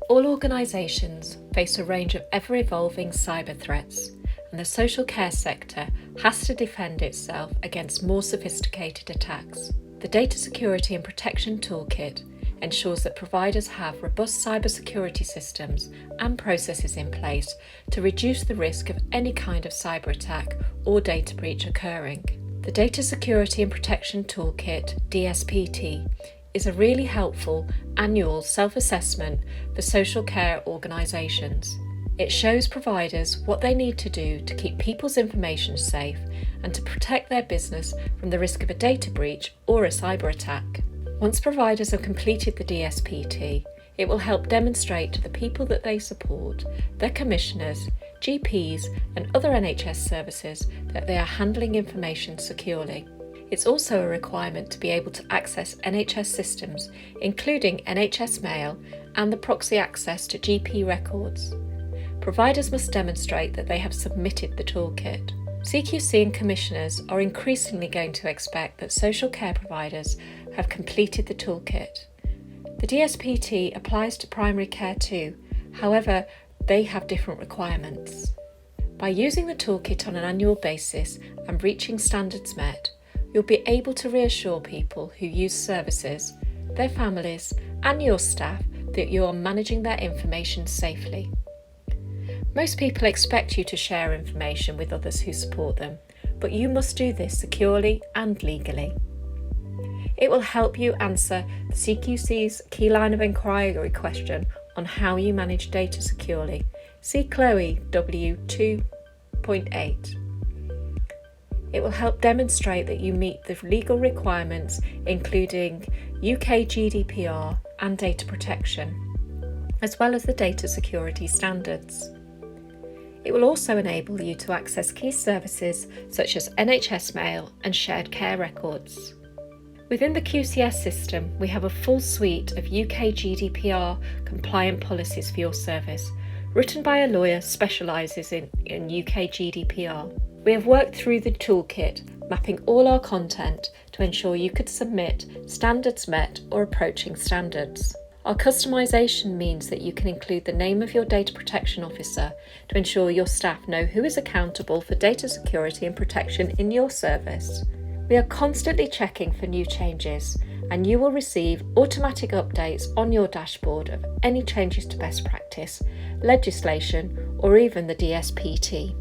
All organisations face a range of ever-evolving cyber threats, and the social care sector has to defend itself against more sophisticated attacks. The Data Security and Protection Toolkit ensures that providers have robust cybersecurity systems and processes in place to reduce the risk of any kind of cyber attack or data breach occurring. The Data Security and Protection Toolkit, DSPT, is a really helpful annual self-assessment for social care organisations. It shows providers what they need to do to keep people's information safe and to protect their business from the risk of a data breach or a cyber attack. Once providers have completed the DSPT, it will help demonstrate to the people that they support, their commissioners, GPs and other NHS services that they are handling information securely. It's also a requirement to be able to access NHS systems, including NHS Mail and the proxy access to GP records. Providers must demonstrate that they have submitted the toolkit. CQC and commissioners are increasingly going to expect that social care providers have completed the toolkit. The DSPT applies to primary care too, however, they have different requirements. By using the toolkit on an annual basis and reaching standards met, you'll be able to reassure people who use services, their families and your staff that you are managing their information safely. Most people expect you to share information with others who support them, but you must do this securely and legally. It will help you answer the CQC's key line of inquiry question on how you manage data securely. See Chloe W 2.8. It will help demonstrate that you meet the legal requirements, including UK GDPR and data protection, as well as the data security standards. It will also enable you to access key services such as NHS Mail and shared care records. Within the QCS system, we have a full suite of UK GDPR compliant policies for your service, written by a lawyer specialises in UK GDPR. We have worked through the toolkit, mapping all our content to ensure you could submit standards met or approaching standards. Our customisation means that you can include the name of your data protection officer to ensure your staff know who is accountable for data security and protection in your service. We are constantly checking for new changes, and you will receive automatic updates on your dashboard of any changes to best practice, legislation, or even the DSPT.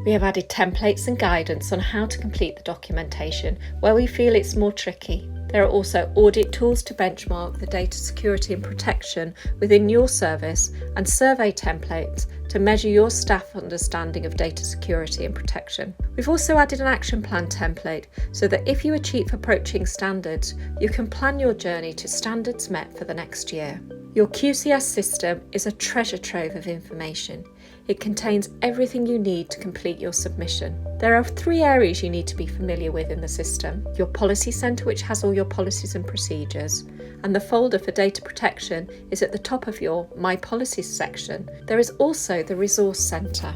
We have added templates and guidance on how to complete the documentation where we feel it's more tricky. There are also audit tools to benchmark the data security and protection within your service and survey templates to measure your staff understanding of data security and protection. We've also added an action plan template so that if you achieve approaching standards, you can plan your journey to standards met for the next year. Your QCS system is a treasure trove of information. It contains everything you need to complete your submission. There are 3 areas you need to be familiar with in the system: your policy centre, which has all your policies and procedures, and the folder for data protection is at the top of your My Policies section. There is also the Resource Centre.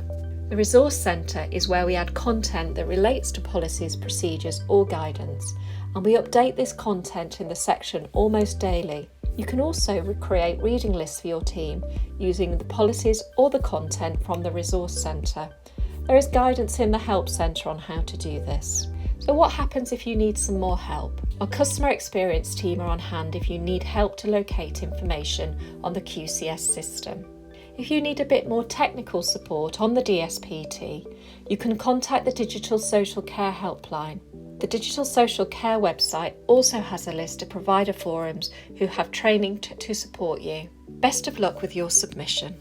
The Resource Centre is where we add content that relates to policies, procedures or guidance, and we update this content in the section almost daily. You can also create reading lists for your team using the policies or the content from the Resource Centre. There is guidance in the Help Centre on how to do this. So what happens if you need some more help? Our customer experience team are on hand if you need help to locate information on the QCS system. If you need a bit more technical support on the DSPT, you can contact the Digital Social Care Helpline. The Digital Social Care website also has a list of provider forums who have training to support you. Best of luck with your submission.